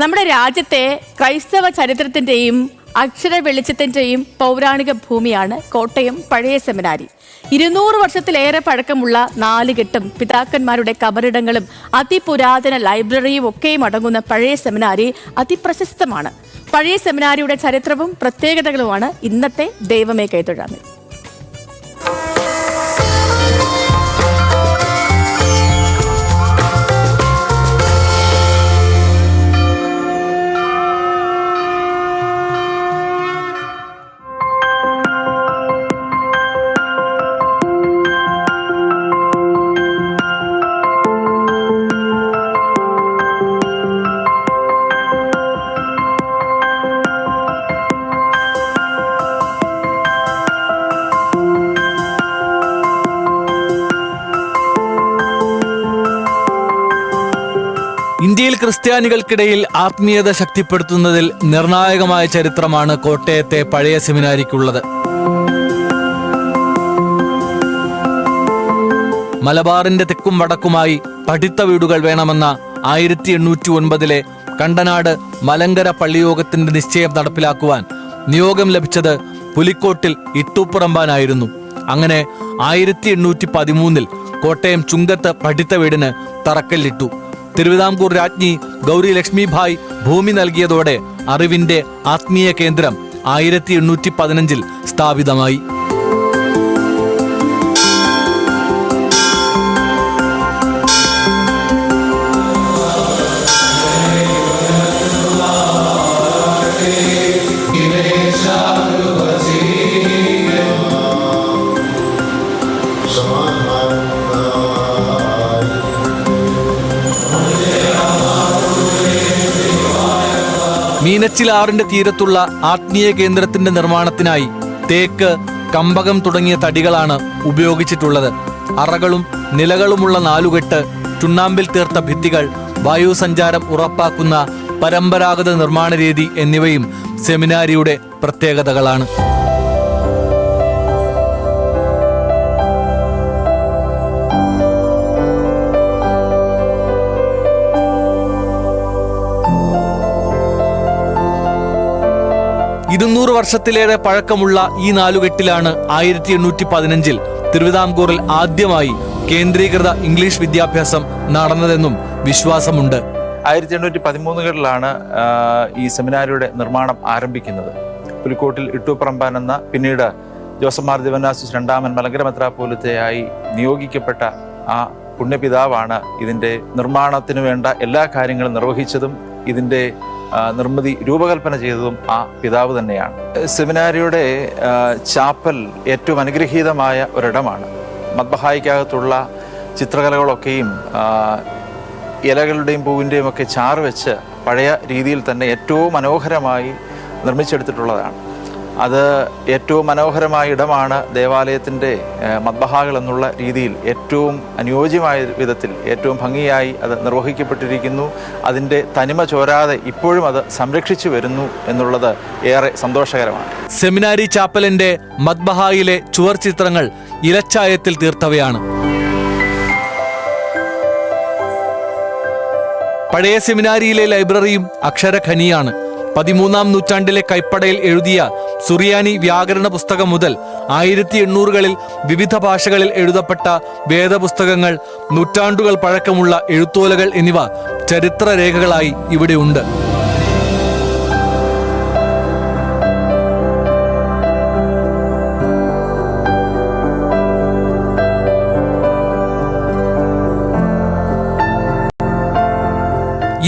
നമ്മുടെ രാജ്യത്തെ ക്രൈസ്തവ ചരിത്രത്തിന്റെയും അക്ഷര വെളിച്ചത്തിന്റെയും പൗരാണിക ഭൂമിയാണ് കോട്ടയം പഴയ സെമിനാരി. 200 വർഷത്തിലേറെ പഴക്കമുള്ള 4 കെട്ടും പിതാക്കന്മാരുടെ കബറിടങ്ങളും അതിപുരാതന ലൈബ്രറിയും ഒക്കെയും അടങ്ങുന്ന പഴയ സെമിനാരി അതിപ്രശസ്തമാണ്. പഴയ സെമിനാരിയുടെ ചരിത്രവും പ്രത്യേകതകളുമാണ് ഇന്നത്തെ ദൈവമേ കൈതൊഴാൻ. ഇന്ത്യയിൽ ക്രിസ്ത്യാനികൾക്കിടയിൽ ആത്മീയത ശക്തിപ്പെടുത്തുന്നതിൽ നിർണായകമായ ചരിത്രമാണ് കോട്ടയത്തെ പഴയ സെമിനാരിക്കുള്ളത്. മലബാറിന്റെ തെക്കും വടക്കുമായി പഠിത്ത വീടുകൾ വേണമെന്ന 1809 കണ്ടനാട് മലങ്കര പള്ളിയോഗത്തിന്റെ നിശ്ചയം നടപ്പിലാക്കുവാൻ നിയോഗം ലഭിച്ചത് പുലിക്കോട്ടിൽ ഇട്ടൂപ്പുറമ്പാനായിരുന്നു. അങ്ങനെ 1813 കോട്ടയം ചുങ്കത്ത് പഠിത്ത വീടിന് തറക്കല്ലിട്ടു. തിരുവിതാംകൂർ രാജ്ഞി ഗൗരി ലക്ഷ്മിഭായ് ഭൂമി നൽകിയതോടെ അറിവിന്റെ ആത്മീയ കേന്ദ്രം 1815 സ്ഥാപിതമായി. മീനച്ചിലാറിന്റെ തീരത്തുള്ള ആത്മീയ കേന്ദ്രത്തിന്റെ നിർമ്മാണത്തിനായി തേക്ക്, കമ്പകം തുടങ്ങിയ തടികളാണ് ഉപയോഗിച്ചിട്ടുള്ളത്. അറകളും നിലകളുമുള്ള 4 കെട്ട്, ചുണ്ണാമ്പിൽ തീർത്ത ഭിത്തികൾ, വായുസഞ്ചാരം ഉറപ്പാക്കുന്ന പരമ്പരാഗത നിർമ്മാണ രീതി എന്നിവയും സെമിനാരിയുടെ പ്രത്യേകതകളാണ്. വർഷത്തിലേറെ പഴക്കമുള്ള ഈ 4 കെട്ടിലാണ് 1815 തിരുവിതാംകൂറിൽ ആദ്യമായി കേന്ദ്രീകൃത ഇംഗ്ലീഷ് വിദ്യാഭ്യാസം നടന്നതെന്നും വിശ്വാസമുണ്ട്. 1813 ഈ സെമിനാരിയുടെ നിർമ്മാണം ആരംഭിക്കുന്നത്. പുലിക്കോട്ടിൽ ഇട്ടൂപ്പറമ്പാൻ എന്ന പിന്നീട് ജോസഫ് മാർ ദിവന്നാസിസ് രണ്ടാമൻ മലങ്കര മെത്രാപ്പോലീത്തയായി നിയോഗിക്കപ്പെട്ട ആ പുണ്യപിതാവാണ് ഇതിൻ്റെ നിർമ്മാണത്തിന് വേണ്ട എല്ലാ കാര്യങ്ങളും നിർവഹിച്ചതും ഇതിൻ്റെ നിർമ്മിതി രൂപകൽപ്പന ചെയ്തതും ആ പിതാവ് തന്നെയാണ്. സെമിനാരിയുടെ ചാപ്പൽ ഏറ്റവും അനുഗ്രഹീതമായ ഒരിടമാണ്. മദ്ബഹായ്ക്കകത്തുള്ള ചിത്രകലകളൊക്കെയും ഇലകളുടെയും പൂവിൻ്റെയും ഒക്കെ ചാറ് വെച്ച് പഴയ രീതിയിൽ തന്നെ ഏറ്റവും മനോഹരമായി നിർമ്മിച്ചെടുത്തിട്ടുള്ളതാണ്. അത് ഏറ്റവും മനോഹരമായ ഇടമാണ്. ദേവാലയത്തിൻ്റെ മദ്ബഹാകൾ എന്നുള്ള രീതിയിൽ ഏറ്റവും അനുയോജ്യമായ വിധത്തിൽ ഏറ്റവും ഭംഗിയായി അത് നിർവഹിക്കപ്പെട്ടിരിക്കുന്നു. അതിൻ്റെ തനിമ ചോരാതെ ഇപ്പോഴും അത് സംരക്ഷിച്ചു വരുന്നു എന്നുള്ളത് ഏറെ സന്തോഷകരമാണ്. സെമിനാരി ചാപ്പലിന്റെ മദ്ബഹായിലെ ചുവർ ചിത്രങ്ങൾ ഇലച്ചായത്തിൽ തീർത്തവയാണ്. പഴയ സെമിനാരിയിലെ ലൈബ്രറിയും അക്ഷരഖനിയാണ്. 13-ാം നൂറ്റാണ്ടിലെ കൈപ്പടയിൽ എഴുതിയ സുറിയാനി വ്യാകരണ പുസ്തകം മുതൽ 1800-കളിൽ വിവിധ ഭാഷകളിൽ എഴുതപ്പെട്ട വേദപുസ്തകങ്ങൾ, നൂറ്റാണ്ടുകൾ പഴക്കമുള്ള എഴുത്തോലകൾ എന്നിവ ചരിത്രരേഖകളായി ഇവിടെയുണ്ട്.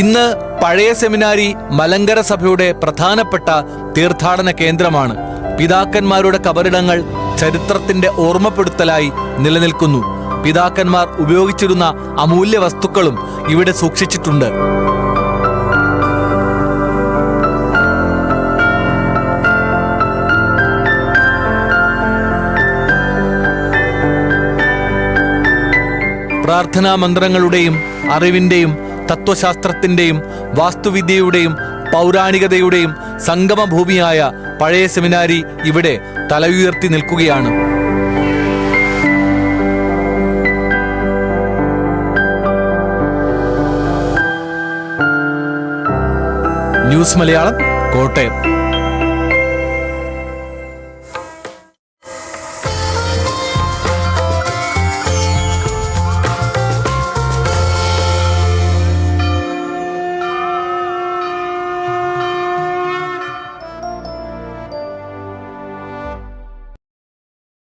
ഇന്ന് പഴയ സെമിനാരി മലങ്കര സഭയുടെ പ്രധാനപ്പെട്ട തീർത്ഥാടന കേന്ദ്രമാണ്. പിതാക്കന്മാരുടെ കബറിടങ്ങൾ ചരിത്രത്തിന്റെ ഓർമ്മപ്പെടുത്തലായി നിലനിൽക്കുന്നു. പിതാക്കന്മാർ ഉപയോഗിച്ചിരുന്ന അമൂല്യ വസ്തുക്കളും ഇവിടെ സൂക്ഷിച്ചിട്ടുണ്ട്. പ്രാർത്ഥനാ മന്ത്രങ്ങളുടെയും അറിവിന്റെയും തത്വശാസ്ത്രത്തിന്റെയും വാസ്തുവിദ്യയുടെയും പൗരാണികതയുടെയും സംഗമഭൂമിയായ പഴയ സെമിനാരി ഇവിടെ തലയുയർത്തി നിൽക്കുകയാണ്. ന്യൂസ് മലയാളം, കോട്ടയം.